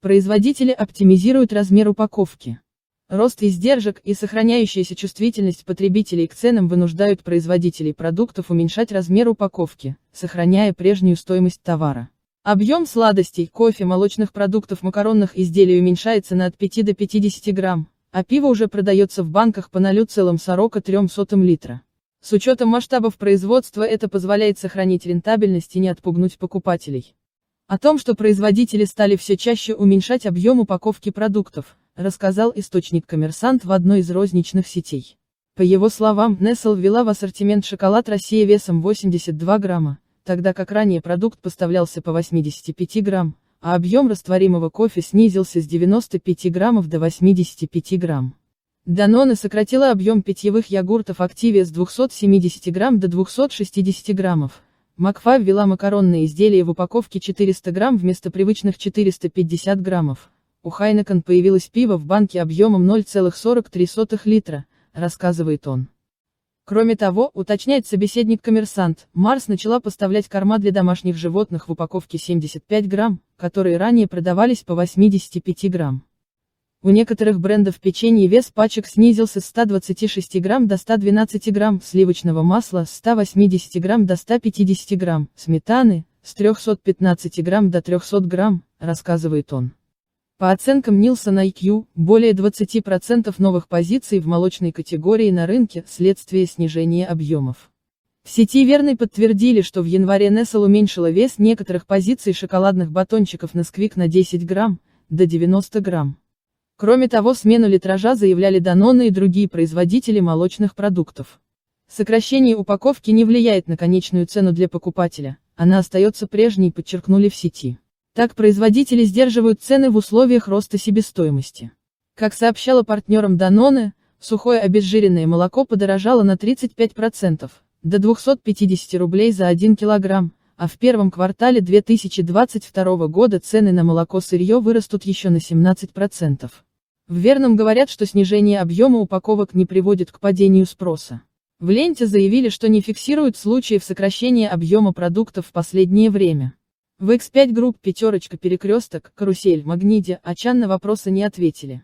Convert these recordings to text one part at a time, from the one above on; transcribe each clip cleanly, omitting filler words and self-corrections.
Производители оптимизируют размер упаковки. Рост издержек и сохраняющаяся чувствительность потребителей к ценам вынуждают производителей продуктов уменьшать размер упаковки, сохраняя прежнюю стоимость товара. Объем сладостей, кофе, молочных продуктов, макаронных изделий уменьшается на от 5 до 50 грамм, а пиво уже продается в банках по 0,43 литра. С учетом масштабов производства это позволяет сохранить рентабельность и не отпугнуть покупателей. О том, что производители стали все чаще уменьшать объем упаковки продуктов, рассказал источник «Коммерсант» в одной из розничных сетей. По его словам, Nestle ввела в ассортимент шоколад «Россия» весом 82 грамма, тогда как ранее продукт поставлялся по 85 грамм, а объем растворимого кофе снизился с 95 граммов до 85 грамм. Danone сократила объем питьевых йогуртов Activia с 270 грамм до 260 граммов. Макфа ввела макаронные изделия в упаковке 400 грамм вместо привычных 450 граммов. У Heineken появилось пиво в банке объемом 0,43 литра, рассказывает он. Кроме того, уточняет собеседник «Коммерсант», Марс начала поставлять корма для домашних животных в упаковке 75 грамм, которые ранее продавались по 85 грамм. У некоторых брендов печенья вес пачек снизился с 126 грамм до 112 грамм, сливочного масла с 180 грамм до 150 грамм, сметаны с 315 грамм до 300 грамм, рассказывает он. По оценкам Nielsen IQ, более 20% новых позиций в молочной категории на рынке – следствие снижения объемов. В сети Верный подтвердили, что в январе Nestle уменьшила вес некоторых позиций шоколадных батончиков Nesquik на 10 грамм, до 90 грамм. Кроме того, смену литража заявляли Danone и другие производители молочных продуктов. Сокращение упаковки не влияет на конечную цену для покупателя, она остается прежней, подчеркнули в сети. Так производители сдерживают цены в условиях роста себестоимости. Как сообщала партнерам Danone, сухое обезжиренное молоко подорожало на 35%, до 250 рублей за 1 килограмм, а в первом квартале 2022 года цены на молоко-сырье вырастут еще на 17%. В Верном говорят, что снижение объема упаковок не приводит к падению спроса. В ленте заявили, что не фиксируют случаев сокращения объема продуктов в последнее время. В X5 Group «Пятерочка», «Перекресток», «Карусель», «Магниде», «Ачан» на вопросы не ответили.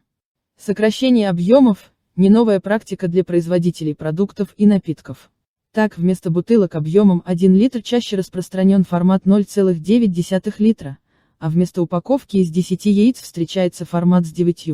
Сокращение объемов – не новая практика для производителей продуктов и напитков. Так, вместо бутылок объемом 1 литр чаще распространен формат 0,9 литра, а вместо упаковки из 10 яиц встречается формат с 9.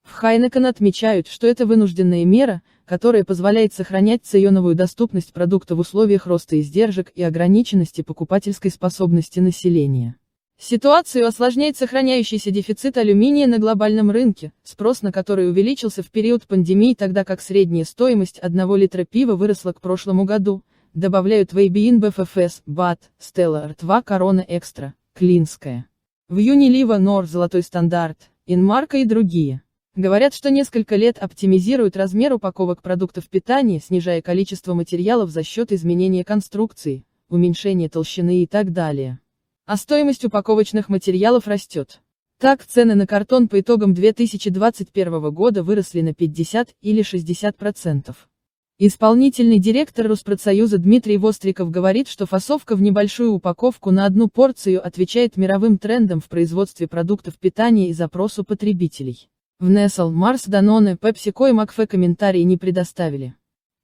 В Heineken отмечают, что это вынужденная мера, которая позволяет сохранять ценовую доступность продукта в условиях роста издержек и ограниченности покупательской способности населения. Ситуацию осложняет сохраняющийся дефицит алюминия на глобальном рынке, спрос на который увеличился в период пандемии, тогда как средняя стоимость 1 литра пива выросла к прошлому году, добавляют в AB InBev FS, BAT, Stella Artois, Corona Extra, Клинская. В Unilever Nor, Золотой стандарт, Инмарко и другие. Говорят, что несколько лет оптимизируют размер упаковок продуктов питания, снижая количество материалов за счет изменения конструкции, уменьшения толщины и так далее. А стоимость упаковочных материалов растет. Так, цены на картон по итогам 2021 года выросли на 50 или 60%. Исполнительный директор Роспродсоюза Дмитрий Востриков говорит, что фасовка в небольшую упаковку на одну порцию отвечает мировым трендам в производстве продуктов питания и запросу потребителей. В Nestle, Mars, Danone, PepsiCo и McFe комментарии не предоставили.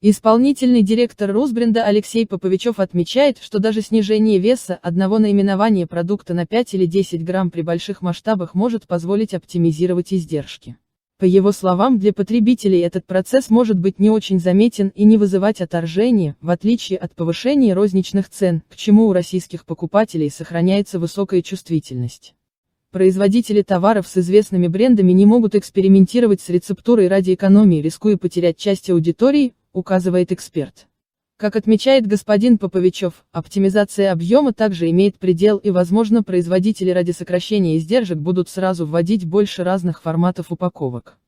Исполнительный директор Русбренда Алексей Поповичев отмечает, что даже снижение веса одного наименования продукта на 5 или 10 грамм при больших масштабах может позволить оптимизировать издержки. По его словам, для потребителей этот процесс может быть не очень заметен и не вызывать отторжения, в отличие от повышения розничных цен, к чему у российских покупателей сохраняется высокая чувствительность. Производители товаров с известными брендами не могут экспериментировать с рецептурой ради экономии, рискуя потерять часть аудитории, указывает эксперт. Как отмечает господин Поповичев, оптимизация объема также имеет предел, и, возможно, производители ради сокращения издержек будут сразу вводить больше разных форматов упаковок.